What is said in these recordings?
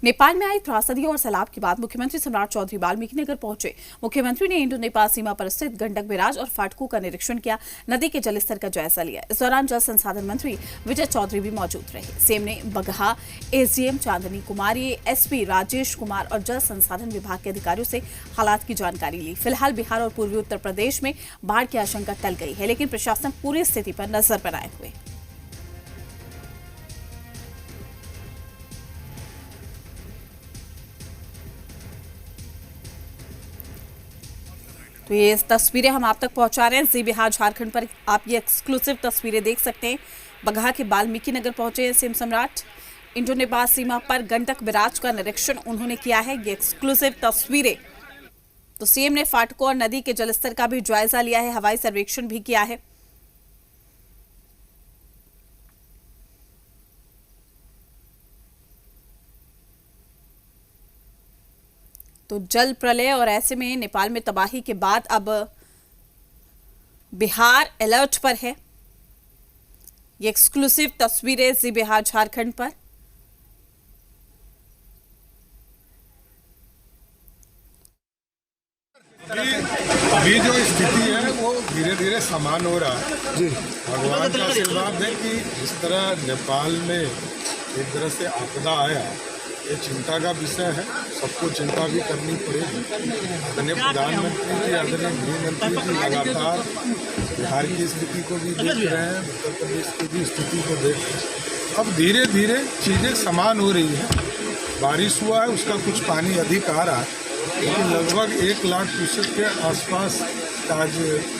नेपाल में आई त्रासदी और सैलाब के बाद मुख्यमंत्री सम्राट चौधरी वाल्मीकि नगर पहुंचे। मुख्यमंत्री ने इंडो नेपाल सीमा पर स्थित गंडक बैराज और फाटकों का निरीक्षण किया, नदी के जलस्तर का जायजा लिया। इस दौरान जल संसाधन मंत्री विजय चौधरी भी मौजूद रहे। सीएम ने बगहा एसडीएम चांदनी कुमारी, एसपी राजेश कुमार और जल संसाधन विभाग के अधिकारियों से हालात की जानकारी ली। फिलहाल बिहार और पूर्वी उत्तर प्रदेश में बाढ़ की आशंका टल गई है, लेकिन प्रशासन पूरी स्थिति पर नजर बनाए हुए। तो ये तस्वीरें हम आप तक पहुंचा रहे हैं जी बिहार झारखंड पर। आप ये एक्सक्लूसिव तस्वीरें देख सकते हैं। बगहा के वाल्मीकि नगर पहुंचे हैं सीएम सम्राट। इंडो नेपाल सीमा पर गंडक बैराज का निरीक्षण उन्होंने किया है। ये एक्सक्लूसिव तस्वीरें। तो सीएम ने फाटकों और नदी के जलस्तर का भी जायजा लिया है, हवाई सर्वेक्षण भी किया है। तो जल प्रलय और ऐसे में नेपाल में तबाही के बाद अब बिहार अलर्ट पर है। ये एक्सक्लूसिव तस्वीरें जी बिहार झारखंड पर। अभी जो स्थिति है वो धीरे धीरे समान हो रहा है जी। भगवान का आशीर्वाद है कि इस तरह नेपाल में एक तरह से आपदा आया, ये चिंता का विषय है। सबको चिंता भी करनी पड़ेगी। आदरणीय प्रधानमंत्री जी, आदरणीय गृहमंत्री जी लगातार बिहार की स्थिति को भी देख रहे हैं, उत्तर प्रदेश की भी स्थिति को देख रहे हैं। अब धीरे धीरे चीज़ें समान हो रही है। बारिश हुआ है, उसका कुछ पानी अधिक आ रहा है, लेकिन लगभग 1 लाख क्यूसेक के आसपास आज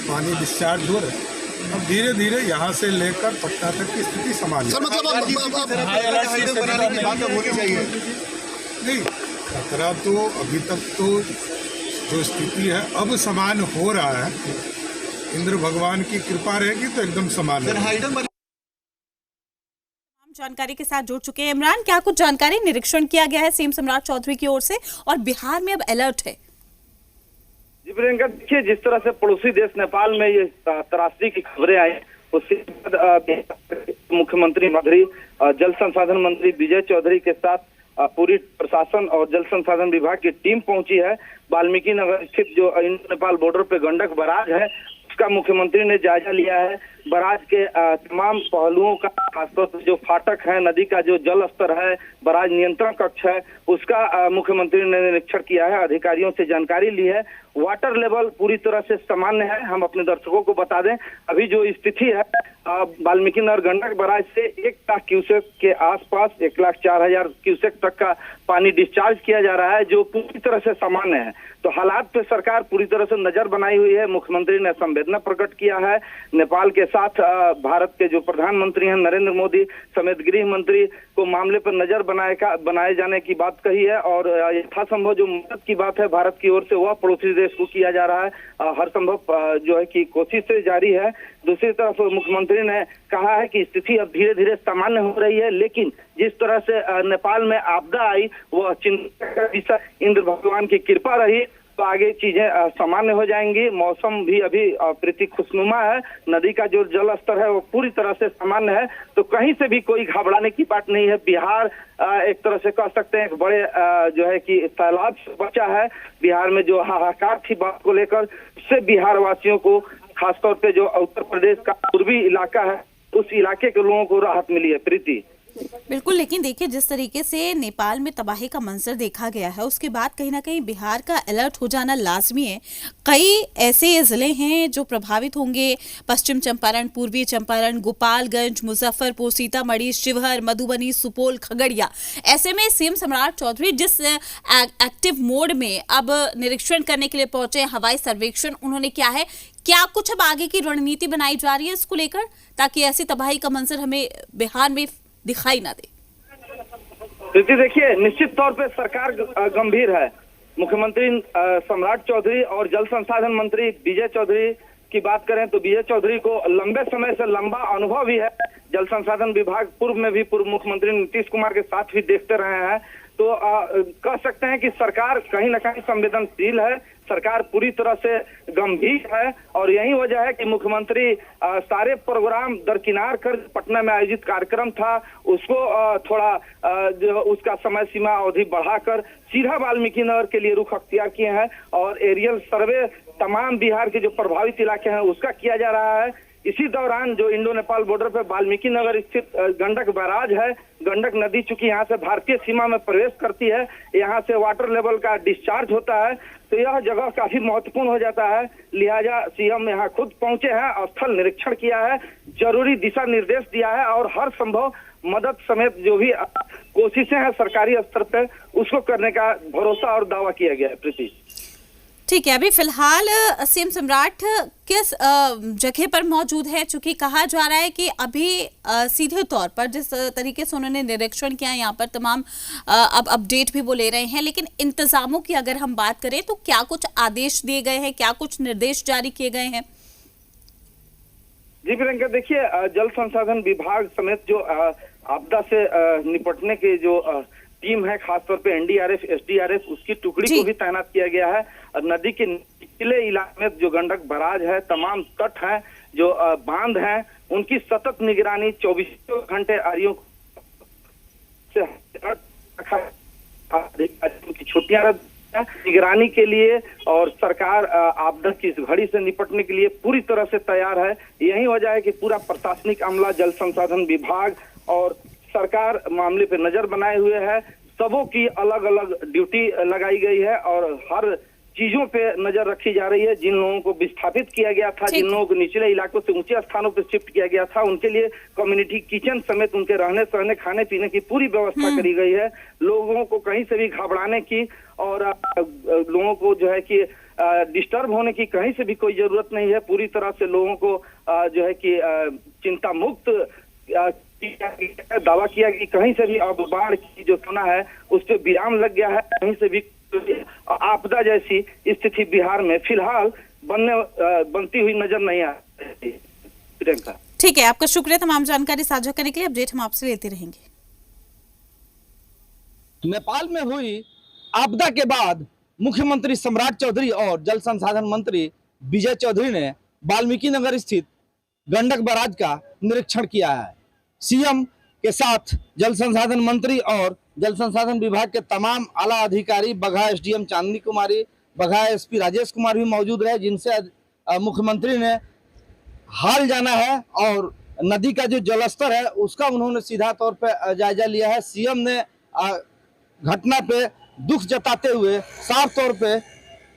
पानी डिस्चार्ज हो रहा है। अब धीरे धीरे यहाँ से लेकर पटना तक की स्थिति समान है। नहीं, खतरा तो अभी तक तो जो स्थिति है अब समान हो रहा है। इंद्र भगवान की कृपा रहेगी तो एकदम समान है। जानकारी के साथ जुड़ चुके हैं इमरान, क्या कुछ जानकारी निरीक्षण किया गया है सीएम सम्राट चौधरी की ओर से और बिहार में अब अलर्ट है? जी प्रियंका, देखिए जिस तरह से पड़ोसी देश नेपाल में ये त्रासदी की खबरें आई, उसके बाद मुख्यमंत्री मंत्री जल संसाधन मंत्री विजय चौधरी के साथ पूरी प्रशासन और जल संसाधन विभाग की टीम पहुंची है। वाल्मीकि नगर स्थित जो इंडो नेपाल बॉर्डर पे गंडक बैराज है, उसका मुख्यमंत्री ने जायजा लिया है। बैराज के तमाम पहलुओं का, खासतौर से जो फाटक है, नदी का जो जल स्तर है, बैराज नियंत्रण कक्ष है, उसका मुख्यमंत्री ने निरीक्षण किया है, अधिकारियों से जानकारी ली है। वाटर लेवल पूरी तरह से सामान्य है। हम अपने दर्शकों को बता दें, अभी जो स्थिति है वाल्मीकि नगर गंडक बैराज से 1 लाख क्यूसेक के आसपास 1,04,000 क्यूसेक तक का पानी डिस्चार्ज किया जा रहा है, जो पूरी तरह से सामान्य है। तो हालात पे सरकार पूरी तरह से नजर बनाई हुई है। मुख्यमंत्री ने संवेदना प्रकट किया है। नेपाल के साथ भारत के जो प्रधानमंत्री हैं नरेंद्र मोदी समेत गृह मंत्री को मामले पर नजर बनाए जाने की बात कही है और यथासंभव जो मदद की बात है भारत की ओर से वह पड़ोसी देश को किया जा रहा है। हर संभव जो है कि कोशिश से जारी है। दूसरी तरफ मुख्यमंत्री ने कहा है कि स्थिति अब धीरे धीरे सामान्य हो रही है, लेकिन जिस तरह से नेपाल में आपदा आई वह चिंता का विषय। इंद्र भगवान की कृपा रही तो आगे चीजें सामान्य हो जाएंगी। मौसम भी अभी प्रीति खुशनुमा है। नदी का जो जल स्तर है वो पूरी तरह से सामान्य है, तो कहीं से भी कोई घबराने की बात नहीं है। बिहार एक तरह से कह सकते हैं एक बड़े जो है कि सैलाब से बचा है। बिहार में जो हाहाकार थी बात को लेकर, उससे बिहार वासियों को, खासतौर पे जो उत्तर प्रदेश का पूर्वी इलाका है, उस इलाके के लोगों को राहत मिली है। प्रीति, बिल्कुल, लेकिन देखिए जिस तरीके से नेपाल में तबाही का मंजर देखा गया है, उसके बाद कहीं ना कहीं बिहार का अलर्ट हो जाना लाजमी है। कई ऐसे जिले हैं जो प्रभावित होंगे, पश्चिम चंपारण, पूर्वी चंपारण, गोपालगंज, मुजफ्फरपुर, सीतामढ़ी, शिवहर, मधुबनी, सुपौल, खगड़िया। ऐसे में सीएम सम्राट चौधरी जिस एक्टिव मोड में अब निरीक्षण करने के लिए पहुंचे, हवाई सर्वेक्षण उन्होंने किया है, क्या कुछ अब आगे की रणनीति बनाई जा रही है इसको लेकर, ताकि ऐसी तबाही का मंजर हमें बिहार में दिखाई ना दे? देखिए निश्चित तौर पे सरकार गंभीर है। मुख्यमंत्री सम्राट चौधरी और जल संसाधन मंत्री विजय चौधरी की बात करें तो विजय चौधरी को लंबे समय से लंबा अनुभव भी है। जल संसाधन विभाग पूर्व में भी पूर्व मुख्यमंत्री नीतीश कुमार के साथ भी देखते रहे हैं। तो कह सकते हैं कि सरकार कहीं ना कहीं संवेदनशील है। सरकार पूरी तरह से गंभीर है और यही वजह है कि मुख्यमंत्री सारे प्रोग्राम दरकिनार कर पटना में आयोजित कार्यक्रम था उसको थोड़ा जो उसका समय सीमा अवधि बढ़ाकर सीधा वाल्मीकि नगर के लिए रुख अख्तियार किए हैं और एरियल सर्वे तमाम बिहार के जो प्रभावित इलाके हैं उसका किया जा रहा है। इसी दौरान जो इंडो नेपाल बॉर्डर पर वाल्मीकि नगर स्थित गंडक बैराज है, गंडक नदी चूंकि यहाँ से भारतीय सीमा में प्रवेश करती है, यहाँ से वाटर लेवल का डिस्चार्ज होता है, तो यह जगह काफी महत्वपूर्ण हो जाता है। लिहाजा सीएम यहाँ खुद पहुंचे हैं, स्थल निरीक्षण किया है, जरूरी दिशा निर्देश दिया है और हर संभव मदद समेत जो भी कोशिशें हैं सरकारी स्तर पर उसको करने का भरोसा और दावा किया गया है। प्रीति, ठीक है, अभी फिलहाल सीएम सम्राट किस जगह पर मौजूद है? चूंकि कहा जा रहा है कि अभी सीधे तौर पर जिस तरीके से उन्होंने निरीक्षण किया यहाँ पर तमाम अब अपडेट भी वो ले रहे हैं, लेकिन इंतजामों की अगर हम बात करें तो क्या कुछ आदेश दिए गए हैं, क्या कुछ निर्देश जारी किए गए हैं? जी प्रियंका, देखिए जल संसाधन विभाग समेत जो आपदा से निपटने के जो टीम है, खासतौर पे एनडीआरएफ, एसडीआरएफ, उसकी टुकड़ी को भी तैनात किया गया है। नदी के निचले इलाके में जो गंडक बैराज है, तमाम तट हैं, जो बांध हैं, उनकी सतत निगरानी 24 घंटे आरियों से की छुट्टियां रद्द निगरानी के लिए और सरकार आपदा की इस घड़ी से निपटने के लिए पूरी तरह से तैयार है। यही वजह है कि पूरा प्रशासनिक अमला, जल संसाधन विभाग और सरकार मामले पे नजर बनाए हुए है। सबों की अलग अलग ड्यूटी लगाई गई है और हर चीजों पे नजर रखी जा रही है। जिन लोगों को विस्थापित किया गया था, जिन लोगों को निचले इलाकों से ऊंचे स्थानों पर शिफ्ट किया गया था, उनके लिए कम्युनिटी किचन समेत उनके रहने सहने, खाने पीने की पूरी व्यवस्था करी गई है। लोगों को कहीं से भी घबराने की और लोगों को जो है कि डिस्टर्ब होने की कहीं से भी कोई जरूरत नहीं है। पूरी तरह से लोगों को जो है कि चिंता मुक्त दावा किया कि कहीं से भी अब बाढ़ की जो सुना है उस पर विराम लग गया है। कहीं से भी आपदा जैसी स्थिति बिहार में फिलहाल बनती हुई नजर नहीं आ रही। ठीक है, आपका शुक्रिया तमाम जानकारी साझा करने के लिए। अपडेट हम आपसे लेते रहेंगे। नेपाल में हुई आपदा के बाद मुख्यमंत्री सम्राट चौधरी और जल संसाधन मंत्री विजय चौधरी ने वाल्मीकि नगर स्थित गंडक बैराज का निरीक्षण किया है। सीएम के साथ जल संसाधन मंत्री और जल संसाधन विभाग के तमाम आला अधिकारी, बगहा एसडीएम चांदनी कुमारी, बगहा एसपी राजेश कुमार भी मौजूद रहे, जिनसे मुख्यमंत्री ने हाल जाना है और नदी का जो जलस्तर है उसका उन्होंने सीधा तौर पर जायजा लिया है। सीएम ने घटना पे दुख जताते हुए साफ तौर पे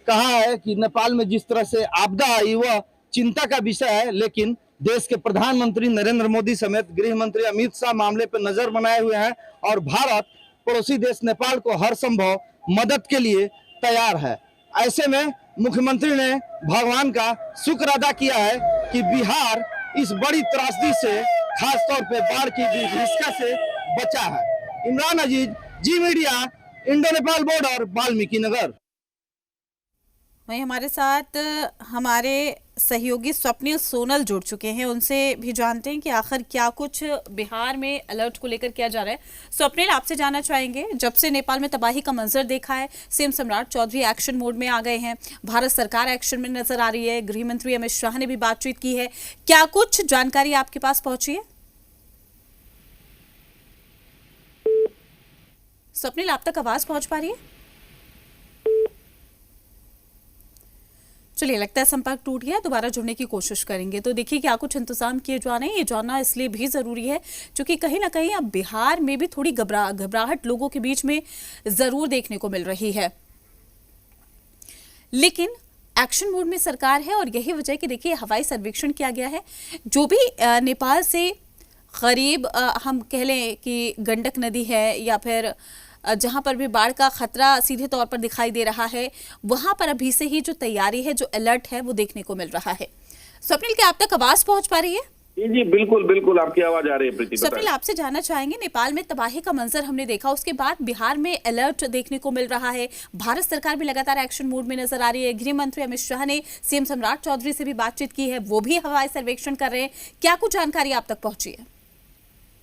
कहा है कि नेपाल में जिस तरह से आपदा आई वह चिंता का विषय है, लेकिन देश के प्रधानमंत्री नरेंद्र मोदी समेत गृह मंत्री अमित शाह मामले पर नजर बनाए हुए हैं और भारत पड़ोसी देश नेपाल को हर संभव मदद के लिए तैयार है। ऐसे में मुख्यमंत्री ने भगवान का शुक्र अदा किया है कि बिहार इस बड़ी त्रासदी से, खास तौर पे बाढ़ की विभीषिका से बचा है। Imran Aziz, Zee media, Indo Nepal border, Valmiki Nagar. वहीं हमारे साथ हमारे सहयोगी स्वप्निल सोनल जुड़ चुके हैं, उनसे भी जानते हैं कि आखिर क्या कुछ बिहार में अलर्ट को लेकर किया जा रहा है। स्वप्निल, आपसे जानना चाहेंगे, जब से नेपाल में तबाही का मंजर देखा है, सीएम सम्राट चौधरी एक्शन मोड में आ गए हैं, भारत सरकार एक्शन में नजर आ रही है, गृह मंत्री अमित शाह ने भी बातचीत की है, क्या कुछ जानकारी आपके पास पहुंची है? स्वप्निल, आप तक आवाज पहुंच पा रही है? चलिए, लगता है संपर्क टूट गया, दोबारा जुड़ने की कोशिश करेंगे। तो देखिए क्या कुछ इंतजाम किए जा रहे हैं, ये जानना इसलिए भी ज़रूरी है क्योंकि कहीं ना कहीं अब बिहार में भी थोड़ी घबराहट लोगों के बीच में ज़रूर देखने को मिल रही है, लेकिन एक्शन मोड में सरकार है और यही वजह कि देखिए हवाई सर्वेक्षण किया गया है। जो भी नेपाल से करीब हम कह लें कि गंडक नदी है या फिर जहां पर भी बाढ़ का खतरा सीधे तौर पर दिखाई दे रहा है, वहां पर अभी से ही जो तैयारी है, जो अलर्ट है, वो देखने को मिल रहा है। स्वप्निल, क्या आप तक आवाज पहुंच पा रही है? जी बिल्कुल बिल्कुल, आपकी आवाज आ रही है प्रीति। स्वप्निल, आपसे जानना चाहेंगे, नेपाल में तबाही का मंजर हमने देखा, उसके बाद बिहार में अलर्ट देखने को मिल रहा है, भारत सरकार भी लगातार एक्शन मोड में नजर आ रही है, गृह मंत्री अमित शाह ने सीएम सम्राट चौधरी से भी बातचीत की है, वो भी हवाई सर्वेक्षण कर रहे हैं, क्या कुछ जानकारी आप तक पहुंची है?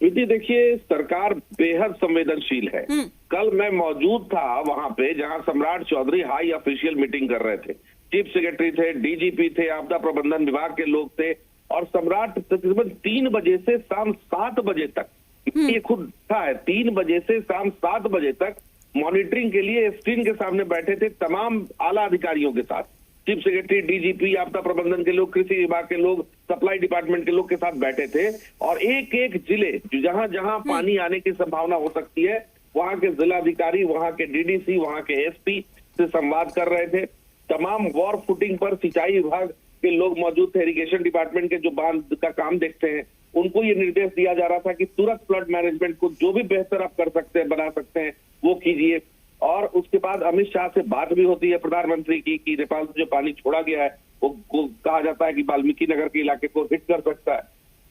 प्रीति, देखिए सरकार बेहद संवेदनशील है कल मैं मौजूद था वहां पे जहां सम्राट चौधरी हाई ऑफिशियल मीटिंग कर रहे थे। चीफ सेक्रेटरी थे, डीजीपी थे, आपदा प्रबंधन विभाग के लोग थे, और सम्राट तकरीबन 3 बजे से शाम 7 बजे तक, ये खुद था है, 3 बजे से शाम 7 बजे तक मॉनिटरिंग के लिए स्क्रीन के सामने बैठे थे तमाम आला अधिकारियों के साथ। चीफ सेक्रेटरी, डीजीपी, आपदा प्रबंधन के लोग, कृषि विभाग के लोग, सप्लाई डिपार्टमेंट के लोग के साथ बैठे थे, और एक एक जिले जहां जहां पानी आने की संभावना हो सकती है वहां के जिलाधिकारी, वहां के डीडीसी, वहां के एसपी से संवाद कर रहे थे। तमाम वॉर फुटिंग पर सिंचाई विभाग के लोग मौजूद थे, इरिगेशन डिपार्टमेंट के जो बांध का काम देखते हैं, उनको ये निर्देश दिया जा रहा था कि तुरंत फ्लड मैनेजमेंट को जो भी बेहतर आप कर सकते हैं, बना सकते हैं, वो कीजिए। और उसके बाद अमित शाह से बात भी होती है प्रधानमंत्री की कि नेपाल से जो पानी छोड़ा गया है वो कहा जाता है कि वाल्मीकि नगर के इलाके को हिट कर सकता है।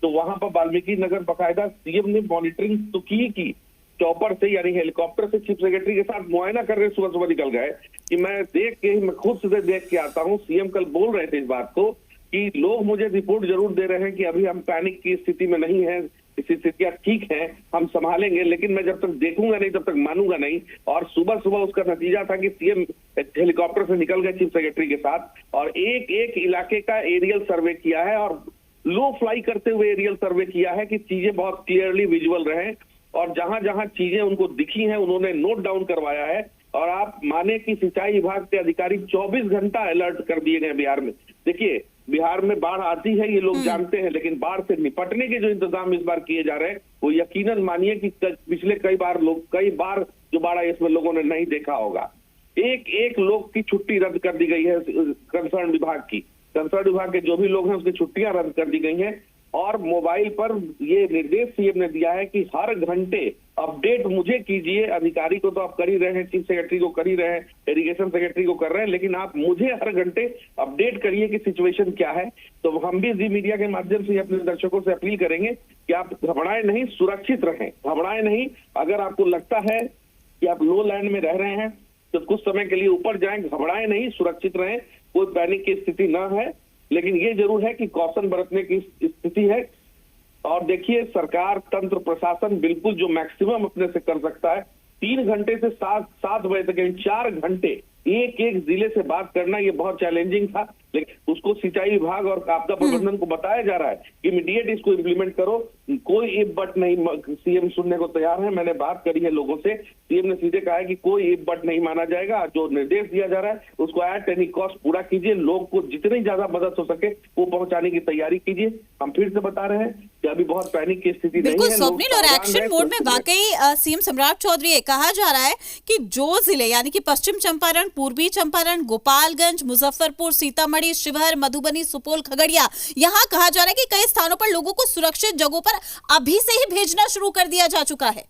तो वहां पर वाल्मीकि नगर बाकायदा सीएम ने मॉनिटरिंग तो की चॉपर से, यानी हेलीकॉप्टर से चीफ सेक्रेटरी के साथ मुआयना करने सुबह सुबह निकल गए कि मैं खुद से देख के आता हूँ। सीएम कल बोल रहे थे इस बात को कि लोग मुझे रिपोर्ट जरूर दे रहे हैं कि अभी हम पैनिक की स्थिति में नहीं है, स्थितियां ठीक है, हम संभालेंगे, लेकिन मैं जब तक देखूंगा नहीं तब तक मानूंगा नहीं। और सुबह सुबह उसका नतीजा था कि सीएम हेलीकॉप्टर से निकल गए चीफ सेक्रेटरी के साथ और एक एक इलाके का एरियल सर्वे किया है, और लो फ्लाई करते हुए एरियल सर्वे किया है कि चीजें बहुत क्लियरली विजुअल रहे, और जहां जहां चीजें उनको दिखी हैं उन्होंने नोट डाउन करवाया है। और आप माने कि सिंचाई विभाग के अधिकारी 24 घंटा अलर्ट कर दिए गए बिहार में। देखिए, बिहार में बाढ़ आती है, ये लोग जानते हैं, लेकिन बाढ़ से निपटने के जो इंतजाम इस बार किए जा रहे हैं वो यकीनन मानिए कि पिछले कई बार जो बाढ़ आई इसमें लोगों ने नहीं देखा होगा। एक एक लोग की छुट्टी रद्द कर दी गई है कंसर्न विभाग की। कंसर्न विभाग के जो भी लोग हैं उसकी छुट्टियां रद्द कर दी गई हैं, और मोबाइल पर ये निर्देश सीएम ने दिया है कि हर घंटे अपडेट मुझे कीजिए। अधिकारी को तो आप कर ही रहे हैं, चीफ सेक्रेटरी को कर ही रहे हैं, इरिगेशन सेक्रेटरी को कर रहे हैं, लेकिन आप मुझे हर घंटे अपडेट करिए कि सिचुएशन क्या है। तो हम भी जी मीडिया के माध्यम से अपने दर्शकों से अपील करेंगे कि आप घबराएं नहीं, सुरक्षित रहें, घबराएं नहीं। अगर आपको लगता है कि आप लो लैंड में रह रहे हैं तो कुछ समय के लिए ऊपर जाएं, घबराएं नहीं, सुरक्षित रहें, कोई पैनिक की स्थिति न है। लेकिन ये जरूर है कि कौशन बरतने की स्थिति है। और देखिए, सरकार, तंत्र, प्रशासन बिल्कुल जो मैक्सिमम अपने से कर सकता है। 3 घंटे से 7 बजे तक, यानी 4 घंटे एक एक जिले से बात करना, ये बहुत चैलेंजिंग था, लेकिन उसको सिंचाई विभाग और आपदा प्रबंधन को बताया जा रहा है कि इमीडिएट इसको इम्प्लीमेंट करो। कोई इफ बट नहीं सीएम सुनने को तैयार है। मैंने बात करी है लोगों से, सीएम ने सीधे कहा है कि कोई इफ बट नहीं माना जाएगा। जो निर्देश दिया जा रहा है उसको एट एनी कॉस्ट पूरा कीजिए, लोग को जितनी ज्यादा मदद हो सके वो पहुंचाने की तैयारी कीजिए। हम फिर से बता रहे हैं कि अभी बहुत पैनिक की स्थिति नहीं बिल्कुल है। स्वप्निल, और एक्शन मोड में वाकई सीएम सम्राट चौधरी, ये कहा जा रहा है कि जो जिले यानी कि पश्चिम चंपारण, पूर्वी चंपारण, गोपालगंज, मुजफ्फरपुर, सीतामढ़ी, शिवहर, मधुबनी, सुपौल, खगड़िया, यहाँ कहा जा रहा है कि कई स्थानों पर लोगों को सुरक्षित जगहों पर अभी से ही भेजना शुरू कर दिया जा चुका है।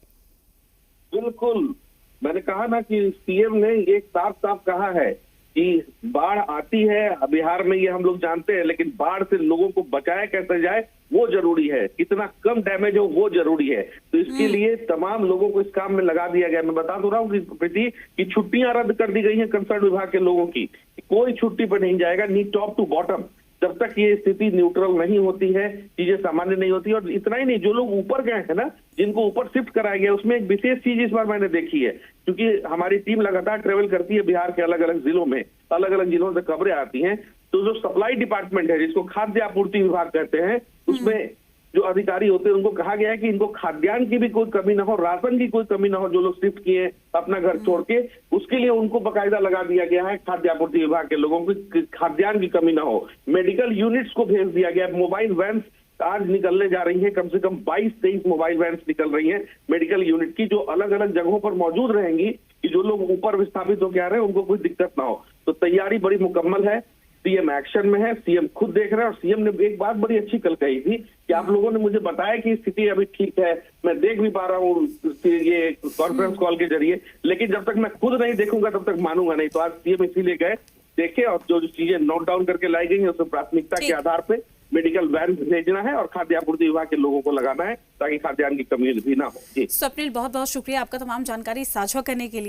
बिल्कुल, मैंने कहा ना कि सीएम ने ये साफ साफ कहा है कि बाढ़ आती है बिहार में, ये हम लोग जानते हैं, लेकिन बाढ़ से लोगों को बचाया कैसे जाए वो जरूरी है, कितना कम डैमेज हो वो जरूरी है। तो इसके लिए तमाम लोगों को इस काम में लगा दिया गया। मैं बता तो रहा हूँ कि प्रीति की छुट्टियां रद्द कर दी गई हैं कंसर्न विभाग के लोगों की, कोई छुट्टी पर नहीं जाएगा, नी टॉप टू बॉटम, जब तक ये स्थिति न्यूट्रल नहीं होती है, चीजें सामान्य नहीं होती। और इतना ही नहीं, जो लोग ऊपर गए हैं ना, जिनको ऊपर शिफ्ट कराया गया, उसमें एक विशेष चीज इस बार मैंने देखी है, क्योंकि हमारी टीम लगातार ट्रेवल करती है बिहार के अलग अलग जिलों में, अलग अलग जिलों से खबरें आती हैं। तो जो सप्लाई डिपार्टमेंट है, जिसको खाद्य आपूर्ति विभाग कहते हैं, उसमें जो अधिकारी होते हैं उनको कहा गया है कि इनको खाद्यान्न की भी कोई कमी ना हो, राशन की कोई कमी ना हो। जो लोग शिफ्ट किए अपना घर छोड़ के, उसके लिए उनको बकायदा लगा दिया गया है खाद्य आपूर्ति विभाग के लोगों को, खाद्यान्न की कमी ना हो। मेडिकल यूनिट्स को भेज दिया गया है। मोबाइल वैन आज निकलने जा रही है, कम से कम 22-23 मोबाइल वैन निकल रही है मेडिकल यूनिट की, जो अलग अलग जगहों पर मौजूद रहेंगी कि जो लोग ऊपर विस्थापित होकर आ रहे हैं उनको कोई दिक्कत ना हो। तो तैयारी बड़ी मुकम्मल है, सीएम एक्शन में है, सीएम खुद देख रहे हैं। और सीएम ने एक बात बड़ी अच्छी कल कही थी कि आप लोगों ने मुझे बताया कि स्थिति अभी ठीक है, मैं देख भी पा रहा हूँ ये कॉन्फ्रेंस कॉल के जरिए, लेकिन जब तक मैं खुद नहीं देखूंगा तब तक मानूंगा नहीं। तो आज सीएम इसीलिए गए, देखे, और जो चीजें नोट डाउन करके लाई गई है उसमें प्राथमिकता के आधार पे मेडिकल वैन भेजना है और खाद्य आपूर्ति विभाग के लोगों को लगाना है ताकि खाद्यान्न की कमी भी ना हो। स्वप्निल, बहुत बहुत शुक्रिया आपका तमाम जानकारी साझा करने के लिए।